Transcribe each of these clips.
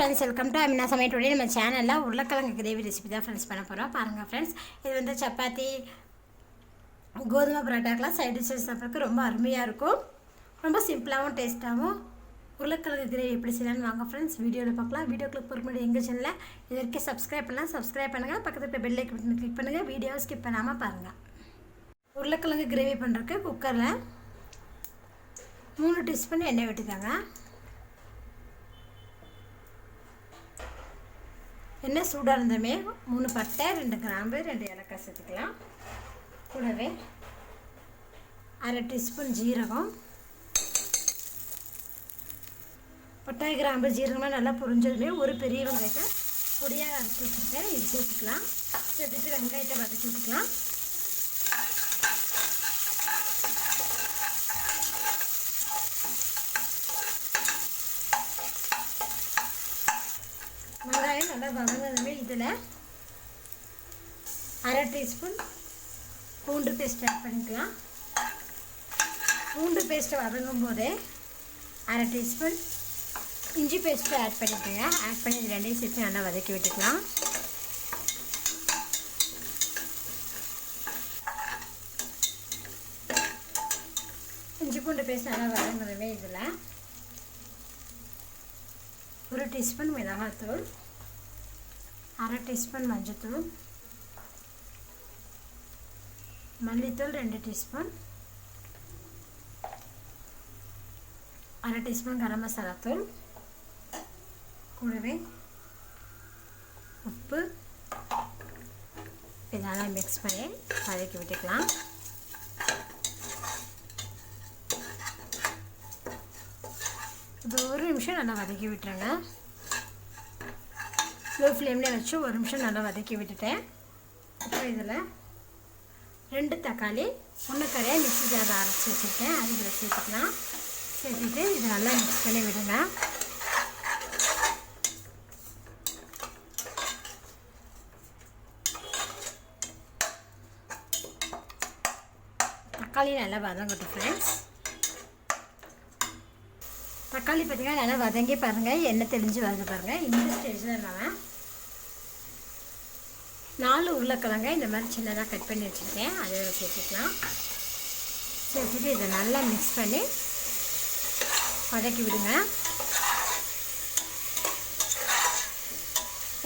friends, welcome to Amina Samayal. Today நம்ம சேனல்ல உருளைக்கிழங்கு கிரேவி ரெசிபி தான் फ्रेंड्स பண்ண போறோம். பாருங்க फ्रेंड्स, இது வந்து சப்பாத்தி கோதுமை பரோட்டாக்கெல்லாம் சைடு டிஷ் சாப்பிட்றதுக்கு ரொம்ப அருமையா இருக்கும். ரொம்ப சிம்பிளாவும் டேஸ்டாவும் உருளைக்கிழங்கு கிரேவி எப்படி செய்யலாம்னு வாங்க फ्रेंड्स வீடியோல பார்க்கலாம். வீடியோ கிளிக் பண்ண முன்னாடி எங்க சேனலை இதற்கு சப்ஸ்கிரைப் பண்ணலாம். சப்ஸ்கிரைப் பண்ணுங்க. பக்கத்துல இருக்க பெல் ஐகானை கிளிக் பண்ணுங்க. வீடியோவை ஸ்கிப் பண்ணாம பாருங்க. உருளைக்கிழங்கு கிரேவி பண்றதுக்கு குக்கர்ல 3 டீஸ்பூன் எண்ணெய் விட்டுக்கங்க. எண்ணெய் சூடாக இருந்தமே 3 பட்டை 2 கிராம்பு 2 ஏலக்காய் சேர்த்துக்கலாம். கூடவே 1/2 டீஸ்பூன் ஜீரகம், பட்டை கிராம்பு ஜீரகமாக நல்லா பொரிஞ்சதுமே ஒரு பெரிய வெங்காயத்தை பொடியாக அரைச்சி வச்சுருக்கேன், இது சேர்த்துக்கலாம். சேர்த்துட்டு வெங்காயத்தை வதக்கி விட்டுக்கலாம். வெங்காயம் நல்லா வதங்கினதுமே இதில் 1/2 டீஸ்பூன் பூண்டு பேஸ்ட் ஆட் பண்ணிக்கலாம். பூண்டு பேஸ்ட்டை வதங்கும் போதே 1/2 டீஸ்பூன் இஞ்சி பேஸ்ட்டு ஆட் பண்ணிக்கோங்க. ஆட் பண்ணி இது ரெண்டையும் சேர்த்து நல்லா வதக்கி விட்டுக்கலாம். இஞ்சி பூண்டு பேஸ்ட் நல்லா வதங்கினதுமே இதில் 1 டீஸ்பூன் மிளகாத்தூள், 1/2 டீஸ்பூன் மஞ்சத்தூள், மல்லித்தூள் 2 டீஸ்பூன், 1/2 டீஸ்பூன் கரம் மசாலா தூள், கூடவே உப்பு இதெல்லாம் மிக்ஸ் பண்ணி வதக்கி விட்டுக்கலாம். இப்போ 1 நிமிஷம் நல்லா வதக்கி விட்டுருங்க. லோ ஃப்ளேமில் வச்சு 1 நிமிஷம் நல்லா வதக்கி விட்டுட்டேன். அப்புறம் இதில் 2 தக்காளி 1 கரையாக மிக்ஸி ஜாரில் அரைச்சி வச்சுருக்கேன், அது இதில் சேர்த்துக்கலாம். சேர்த்துட்டு இதை நல்லா மிக்ஸ் பண்ணி விடுங்க. தக்காளி நல்லா வதங்கட்டும் ஃப்ரெண்ட்ஸ். தக்காளி பார்த்திங்கன்னா நல்லா வதங்கி பாருங்கள், எண்ணெய் தெளிஞ்சு வருது பாருங்கள். இந்த ஸ்டேஜில் நான் 4 உருளைக்கிழங்கை இந்த மாதிரி சின்னதாக கட் பண்ணி வச்சுருக்கேன், அதை சேர்த்துக்கலாம். சேர்த்துட்டு இதை நல்லா மிக்ஸ் பண்ணி வதக்கி விடுங்க.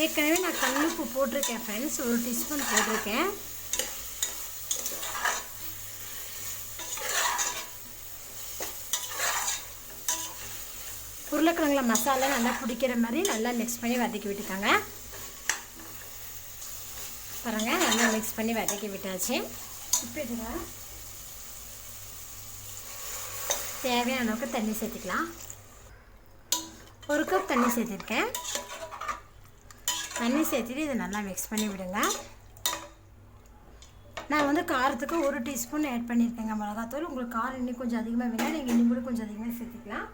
ஏற்கனவே நான் கல்லுப்பு போட்டிருக்கேன் ஃப்ரெண்ட்ஸ், 1 டீஸ்பூன் போட்டிருக்கேன். உருளைக்கிழங்குல மசாலா நல்லா பிடிக்கிற மாதிரி நல்லா மிக்ஸ் பண்ணி வதக்கி விட்டுக்காங்க. பாருங்கள், நல்லா மிக்ஸ் பண்ணி வதக்கி விட்டாச்சு. இப்போ இதில் தேவையான அளவுக்கு தண்ணி சேர்த்துக்கலாம். 1 கப் தண்ணி சேர்த்துருக்கேன். தண்ணி சேர்த்துட்டு இதை நல்லா மிக்ஸ் பண்ணி விடுங்க. நான் வந்து காரத்துக்கு 1 டீஸ்பூன் ஆட் பண்ணியிருக்கேங்க மிளகாத்தூள். உங்களுக்கு காரம் இன்னும் கொஞ்சம் அதிகமாக வேணால் நீங்கள் இன்னும் கூட கொஞ்சம் அதிகமாக சேர்த்துக்கலாம்.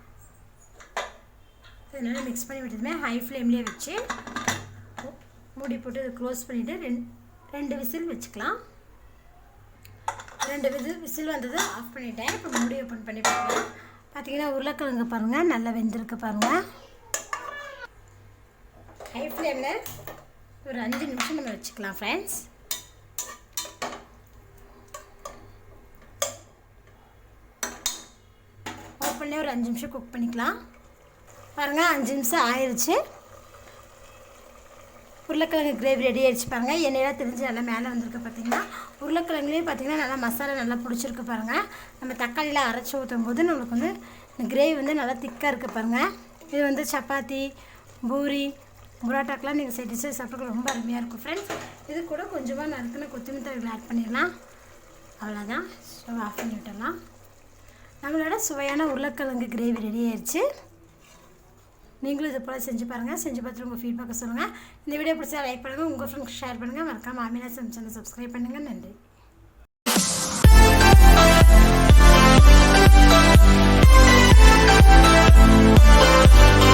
இதனால் மிக்ஸ் பண்ணி விட்டதுமே ஹை ஃப்ளேம்லேயே வச்சு மூடி போட்டு இதை க்ளோஸ் பண்ணிவிட்டு 2 விசில் வச்சுக்கலாம். 2 விசில் வந்தது ஆஃப் பண்ணிவிட்டேன். இப்போ மூடி ஓப்பன் பண்ணி பார்க்கலாம். பார்த்தீங்கன்னா உருளைக்கிழங்கு பாருங்கள் நல்லா வெந்திருக்கு பாருங்கள். ஹை ஃப்ளேமில் ஒரு 5 நிமிஷம் நம்ம வச்சுக்கலாம் ஃப்ரெண்ட்ஸ். ஓப்பன் பண்ணி ஒரு 5 நிமிஷம் குக் பண்ணிக்கலாம். பாருங்கள் 5 நிமிஷம் ஆயிடுச்சு. உருளைக்கிழங்கு கிரேவி ரெடி ஆகிடுச்சு பாருங்கள். எண்ணெயெல்லாம் தெரிஞ்சு நல்லா மேலே வந்திருக்கு. பார்த்திங்கன்னா உருளைக்கிழங்குலேயே பார்த்திங்கன்னா நல்லா மசாலா நல்லா பிடிச்சிருக்கு பாருங்கள். நம்ம தக்காளியில் அரைச்சி ஊற்றும் போது நம்மளுக்கு வந்து இந்த கிரேவி வந்து நல்லா திக்காக இருக்குது பாருங்கள். இது வந்து சப்பாத்தி பூரி புரோட்டாக்கெலாம் நீங்கள் சைட் டிஷ்ஷாக சாப்பிட்றது ரொம்ப அருமையாக இருக்கும் ஃப்ரெண்ட்ஸ். இது கூட கொஞ்சமாக நறுக்குன்னு கொத்தமல்லி தழை ஆட் பண்ணிடலாம். அவ்வளோதான், ஸ்டவ் ஆஃப் பண்ணி விட்டுடலாம். நம்மளோட சுவையான உருளைக்கிழங்கு கிரேவி ரெடி ஆயிடுச்சு. நீங்களும் இது போல் செஞ்சு பாருங்கள். செஞ்சு பார்த்துட்டு உங்கள் ஃபீட்பேக்கை சொல்லுங்கள். இந்த வீடியோ பிடிச்சா லைக் பண்ணுங்கள், உங்கள் ஃப்ரெண்ட்ஸ் ஷேர் பண்ணுங்கள். மறக்காமல் ஆமினா சேனலை சப்ஸ்கிரைப் பண்ணுங்கள். நன்றி.